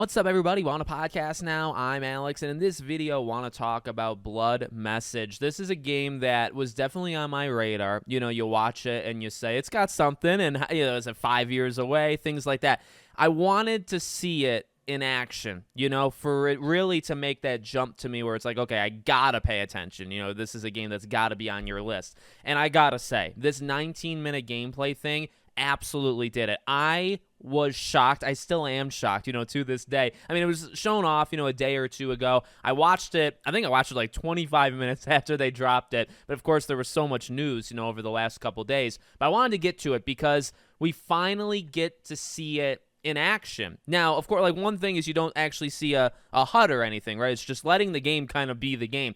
What's up, everybody? Want a podcast now? I'm Alex, and in this video, want to talk about Blood Message. This is a game that was definitely on my radar. You know, you watch it and you say, it's got something, and, you know, is it 5 years away? Things like that. I wanted to see it in action, you know, for it really to make that jump to me where it's like, okay, I gotta pay attention. You know, this is a game that's gotta be on your list. And I gotta say, this 19-minute gameplay thing absolutely did it. I was shocked. I still am shocked, you know, to this day. I mean, it was shown off, you know, a day or two ago. I watched it. I think I watched it like 25 minutes after they dropped it. But of course, there was so much news, you know, over the last couple days. But I wanted to get to it because we finally get to see it in action. Now, of course, like one thing is you don't actually see a HUD or anything, right? It's just letting the game kind of be the game.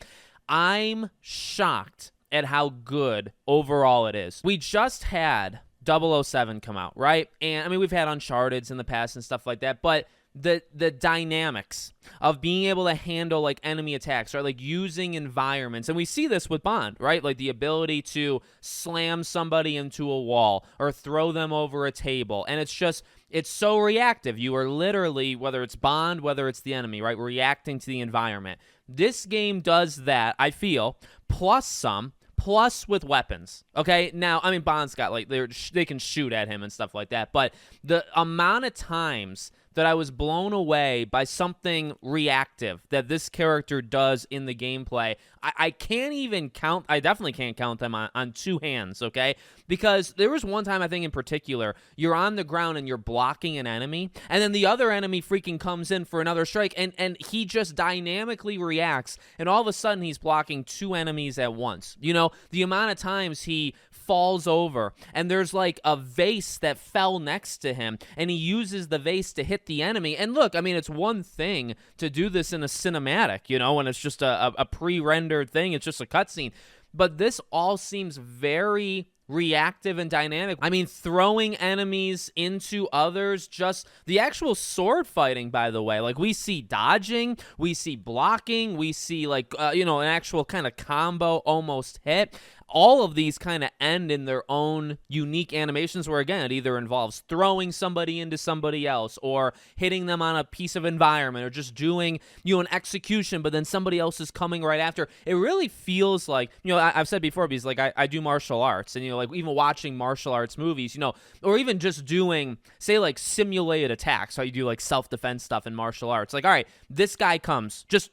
I'm shocked at how good overall it is. We just had 007 come out, right? And I mean, we've had Uncharted in the past and stuff like that, but the dynamics of being able to handle like enemy attacks, right? Like using environments. And we see this with Bond, right? Like the ability to slam somebody into a wall or throw them over a table. And it's so reactive. You are literally, whether it's Bond, whether it's the enemy, right? Reacting to the environment. This game does that, I feel, plus some. Plus with weapons, okay? Now, I mean, Bond's got, like, they can shoot at him and stuff like that, but the amount of times that I was blown away by something reactive that this character does in the gameplay, I can't even count, I definitely can't count them on two hands, okay? Because there was one time, I think in particular, you're on the ground and you're blocking an enemy, and then the other enemy freaking comes in for another strike, and he just dynamically reacts, and all of a sudden he's blocking two enemies at once. You know, the amount of times he falls over, and there's like a vase that fell next to him, and he uses the vase to hit the enemy. And look, I mean, it's one thing to do this in a cinematic, you know, when it's just a pre-rendered thing, it's just a cutscene. But this all seems very reactive and dynamic. I mean, throwing enemies into others, just the actual sword fighting, by the way. Like, we see dodging, we see blocking, we see, like, you know, an actual kind of combo almost hit. All of these kind of end in their own unique animations where, again, it either involves throwing somebody into somebody else or hitting them on a piece of environment or just doing, you know, an execution, but then somebody else is coming right after. It really feels like, you know, I've said before, because, like, I do martial arts, and, you know, like, even watching martial arts movies, you know, or even just doing, say, like, simulated attacks, how you do, like, self-defense stuff in martial arts. Like, all right, this guy comes, just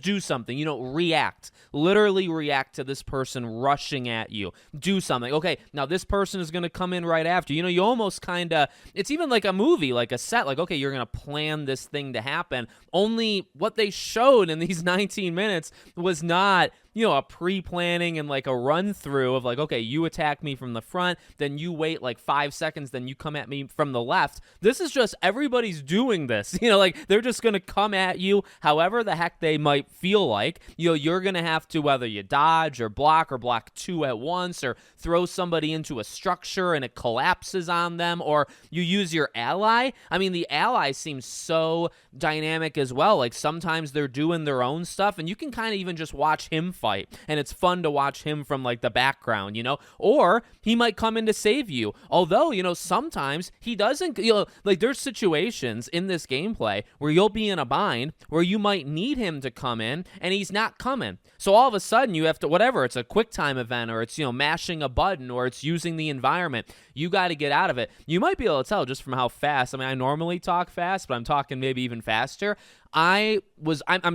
do something, you know, react. Literally react to this person rushing at you. Do something. Okay, now this person is going to come in right after. You know, you almost kind of, it's even like a movie, like a set, like, okay, you're going to plan this thing to happen. Only what they showed in these 19 minutes was not, you know, a pre-planning and like a run-through of like, okay, you attack me from the front, then you wait like 5 seconds, then you come at me from the left. This is just everybody's doing this. You know, like, they're just going to come at you however the heck they might feel like. You know, you're going to have to, whether you dodge or block two at once, or throw somebody into a structure and it collapses on them, or you use your ally. I mean, the ally seems so dynamic as well. Like, sometimes they're doing their own stuff, and you can kind of even just watch him fight, and it's fun to watch him from like the background, you know, or he might come in to save you. Although, you know, sometimes he doesn't, you know, like, there's situations in this gameplay where you'll be in a bind where you might need him to come in and he's not coming. So all of a sudden you have to, whatever, it's a quick time event, or it's, you know, mashing a button, or it's using the environment, you got to get out of it. You might be able to tell just from how fast, I mean, I normally talk fast, but I'm talking maybe even faster. I'm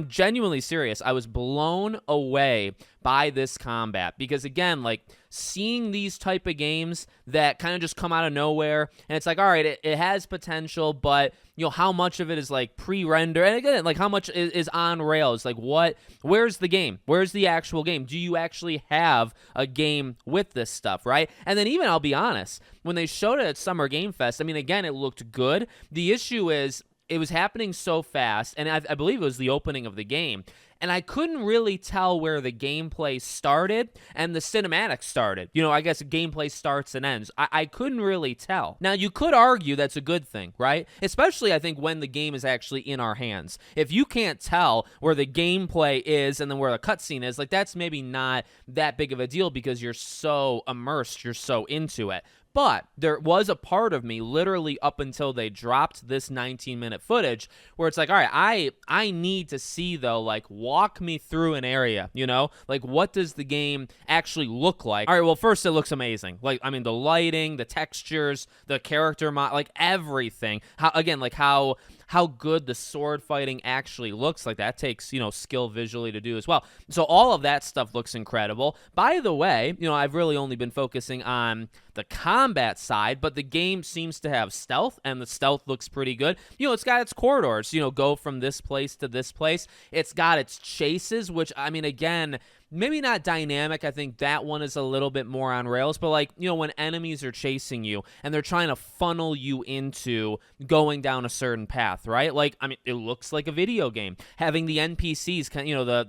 genuinely serious. I was blown away by this combat because, again, like, seeing these type of games that kind of just come out of nowhere, and it's like, all right, it has potential, but, you know, how much of it is like pre-render, and again, like, how much is on rails? Like, where's the game? Where's the actual game? Do you actually have a game with this stuff, right? And then even, I'll be honest, when they showed it at Summer Game Fest, I mean, again, it looked good. The issue is, it was happening so fast, and I believe it was the opening of the game, and I couldn't really tell where the gameplay started and the cinematics started. You know, I guess gameplay starts and ends. I couldn't really tell. Now, you could argue that's a good thing, right? Especially, I think, when the game is actually in our hands. If you can't tell where the gameplay is and then where the cutscene is, like, that's maybe not that big of a deal because you're so immersed, you're so into it. But there was a part of me literally up until they dropped this 19-minute footage where it's like, all right, I need to see, though, like, walk me through an area, you know? Like, what does the game actually look like? All right, well, first, it looks amazing. Like, I mean, the lighting, the textures, the character like, everything. How good the sword fighting actually looks. Like, that takes, skill visually to do as well. So all of that stuff looks incredible. By the way, I've really only been focusing on the combat side, but the game seems to have stealth, and the stealth looks pretty good. It's got its corridors, go from this place to this place. It's got its chases, which, I mean, again, maybe not dynamic. I think that one is a little bit more on rails, but like, when enemies are chasing you and they're trying to funnel you into going down a certain path, right? Like, I mean, it looks like a video game. Having the NPCs,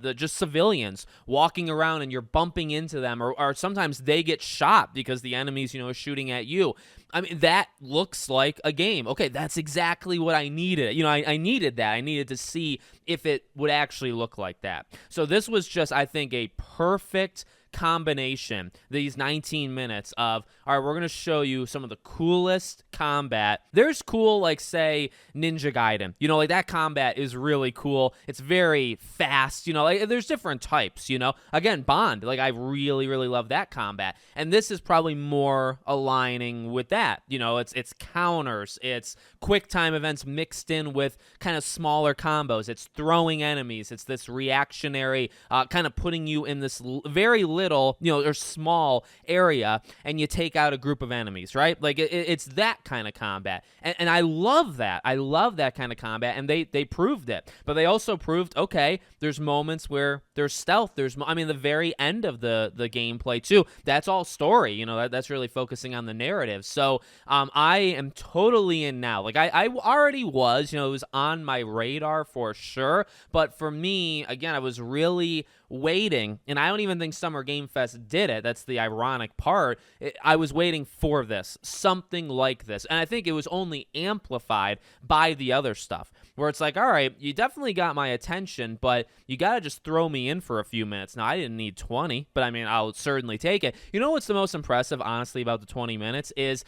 the just civilians walking around and you're bumping into them, or sometimes they get shot because the enemies, are shooting at you. I mean, that looks like a game. Okay, that's exactly what I needed. I needed that. I needed to see if it would actually look like that. So this was just, I think, a perfect combination, these 19 minutes of, all right, we're going to show you some of the coolest combat. There's cool, like, say, Ninja Gaiden. Like, that combat is really cool. It's very fast, like, there's different types, Again, Bond, like, I really, really love that combat. And this is probably more aligning with that. It's counters, it's quick time events mixed in with kind of smaller combos. It's throwing enemies. It's this reactionary, kind of putting you in this very little, or small area, and you take out a group of enemies, right? Like, it's that kind of combat. And I love that. I love that kind of combat, and they proved it. But they also proved, okay, there's moments where there's stealth. The very end of the gameplay, too, that's all story. That's really focusing on the narrative. So I am totally in now. Like, I already was, it was on my radar for sure. But for me, again, I was really waiting, and I don't even think Summer Game Fest did it. That's the ironic part. I was waiting for this, something like this, and I think it was only amplified by the other stuff, where it's like, all right, you definitely got my attention, but you gotta just throw me in for a few minutes. Now, I didn't need 20, but I mean, I'll certainly take it. What's the most impressive, honestly, about the 20 minutes is,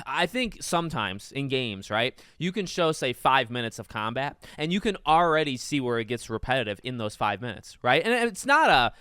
I think sometimes in games, right, you can show, say, 5 minutes of combat, and you can already see where it gets repetitive in those 5 minutes, right? And it's not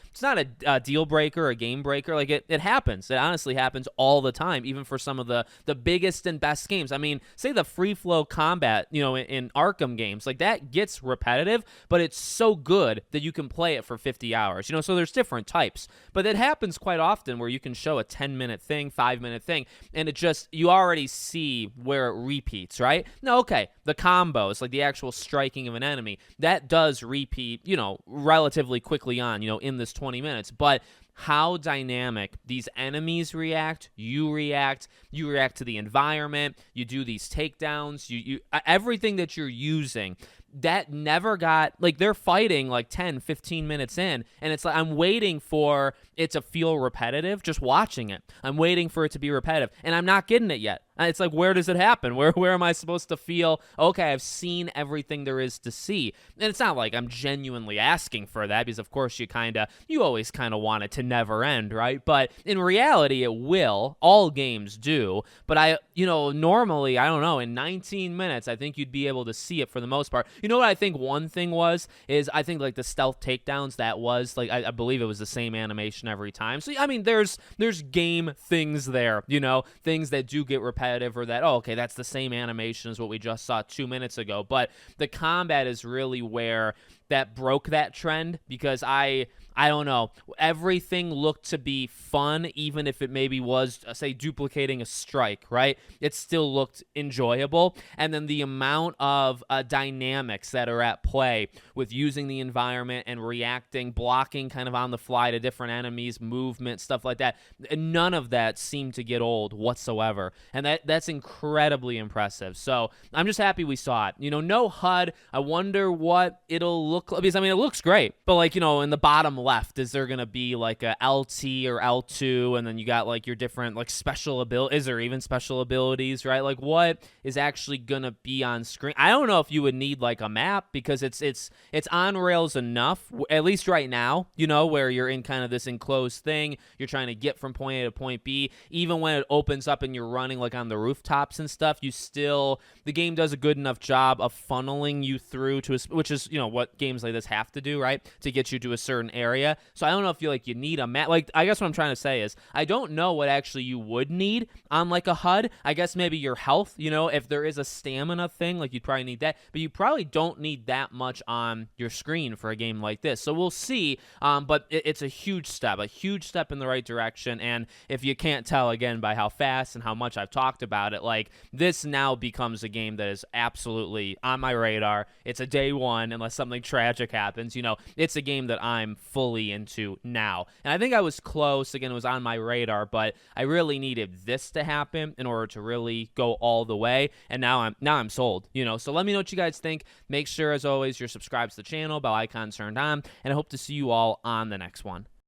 a deal breaker, a game breaker. Like, it happens. It honestly happens all the time, even for some of the biggest and best games. I mean, say the free flow combat, in Arkham games, like, that gets repetitive, but it's so good that you can play it for 50 hours, so there's different types. But it happens quite often where you can show a 10-minute thing, 5-minute thing, and it just, you already see where it repeats, right? No, okay, the combos, like the actual striking of an enemy, that does repeat, relatively quickly on, in this 20 minutes. But how dynamic these enemies react, you react to the environment, you do these takedowns, you everything that you're using, that never got, like, they're fighting like 10, 15 minutes in, and it's like, I'm waiting for it to feel repetitive just watching it. I'm waiting for it to be repetitive, and I'm not getting it yet. It's like, where does it happen? Where am I supposed to feel, okay, I've seen everything there is to see? And it's not like I'm genuinely asking for that, because of course you always kind of want it to never end, right? But in reality, it will. All games do. But normally, I don't know, in 19 minutes, I think you'd be able to see it for the most part. What I think one thing is I think, like, the stealth takedowns, that was, like, I believe it was the same animation every time. So, I mean, there's game things there, things that do get repetitive, or that, oh, okay, that's the same animation as what we just saw 2 minutes ago. But the combat is really where that broke that trend, because I don't know, everything looked to be fun, even if it maybe was, say, duplicating a strike, right? It still looked enjoyable. And then the amount of dynamics that are at play with using the environment and reacting, blocking kind of on the fly to different enemies, movement, stuff like that, none of that seemed to get old whatsoever. And that's incredibly impressive. So I'm just happy we saw it. No HUD. I wonder what it'll look look, because I mean, it looks great, but like, in the bottom left, is there going to be like a LT or L2, and then you got like your different like special abilities, or even special abilities, right? Like, what is actually going to be on screen? I don't know if you would need like a map, because it's on rails enough, at least right now, where you're in kind of this enclosed thing, you're trying to get from point A to point B. Even when it opens up and you're running like on the rooftops and stuff, the game does a good enough job of funneling you through to which is what games like this have to do, right, to get you to a certain area. So I don't know if you need a map. Like, I guess what I'm trying to say is, I don't know what actually you would need on like a HUD. I guess maybe your health, if there is a stamina thing, like you'd probably need that, but you probably don't need that much on your screen for a game like this. So we'll see. But it's a huge step in the right direction. And if you can't tell again by how fast and how much I've talked about it, like, this now becomes a game that is absolutely on my radar. It's a day one, unless something tragic happens. It's a game that I'm fully into now. And I think I was close. Again, it was on my radar, but I really needed this to happen in order to really go all the way. And now I'm sold. So let me know what you guys think. Make sure, as always, you're subscribed to the channel, bell icon turned on, and I hope to see you all on the next one.